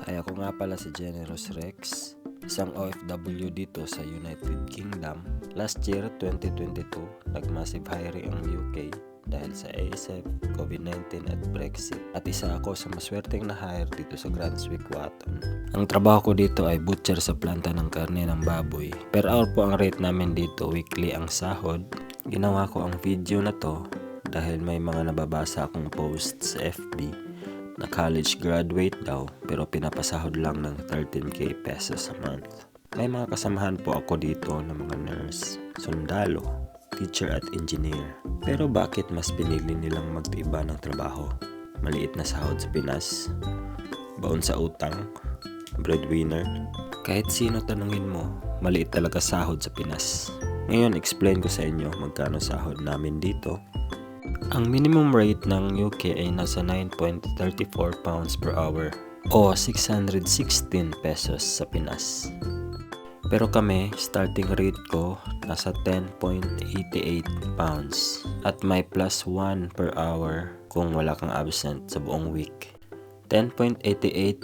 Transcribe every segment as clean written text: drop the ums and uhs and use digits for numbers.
Ay ako nga pala si Generous Rex, isang OFW dito sa United Kingdom. Last year, 2022, nag-massive hiring ang UK dahil sa ASF, COVID-19 at Brexit. At isa ako sa maswerteng na hire dito sa Brunswick, Watton. Ang trabaho ko dito ay butcher sa planta ng karne ng baboy. Per hour po ang rate namin dito, weekly ang sahod. Ginawa ko ang video na to dahil may mga nababasa akong post sa FB na college graduate daw pero pinapasahod lang ng 13k pesos a month. May mga kasamahan po ako dito ng mga nurse, sundalo, teacher at engineer. Pero bakit mas pinili nilang magtiiba ng trabaho? Maliit na sahod sa Pinas, baon sa utang, breadwinner. Kahit sino tanungin mo, maliit talaga sahod sa Pinas. Ngayon explain ko sa inyo magkano sahod namin dito. Ang minimum rate ng UK ay nasa 9.34 pounds per hour o 616 pesos sa Pinas. Pero kami, starting rate ko nasa 10.88 pounds at may plus 1 per hour kung wala kang absent sa buong week. 10.88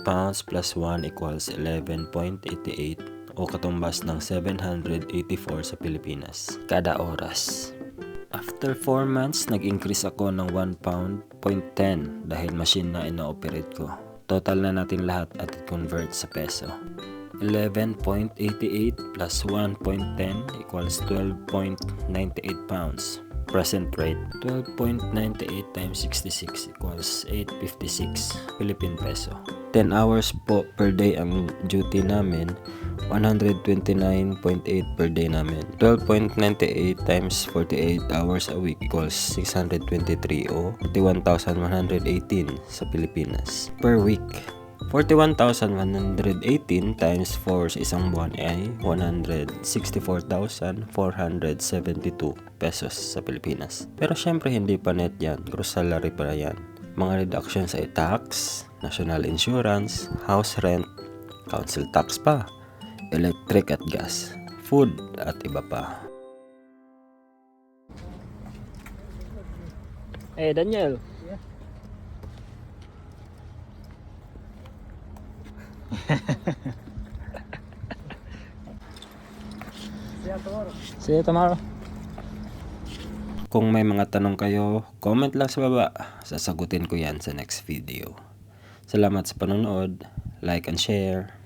pounds plus 1 equals 11.88 o katumbas ng 784 sa Pilipinas kada oras. After 4 months, nag-increase ako ng 1 pound, 0.10 dahil machine na ina-operate ko. Total na natin lahat at i-convert sa peso. 11.88 plus 1.10 equals 12.98 pounds. Present rate, 12.98 times 66 equals 856 Philippine peso. 10 hours po per day ang duty namin, 129.8 per day namin. 12.98 times 48 hours a week equals 623 o 41,118 sa Pilipinas per week. 41,118 times 4 sa isang buwan ay 164,472 pesos sa Pilipinas. Pero syempre hindi pa net yan, gross salary pa yan. Mga reductions ay tax, national insurance, house rent, council tax pa, electric at gas, food at iba pa. Hey Daniel. See you tomorrow. Kung may mga tanong kayo, comment lang sa baba. Sasagutin ko yan sa next video. Salamat sa panonood. Like and share.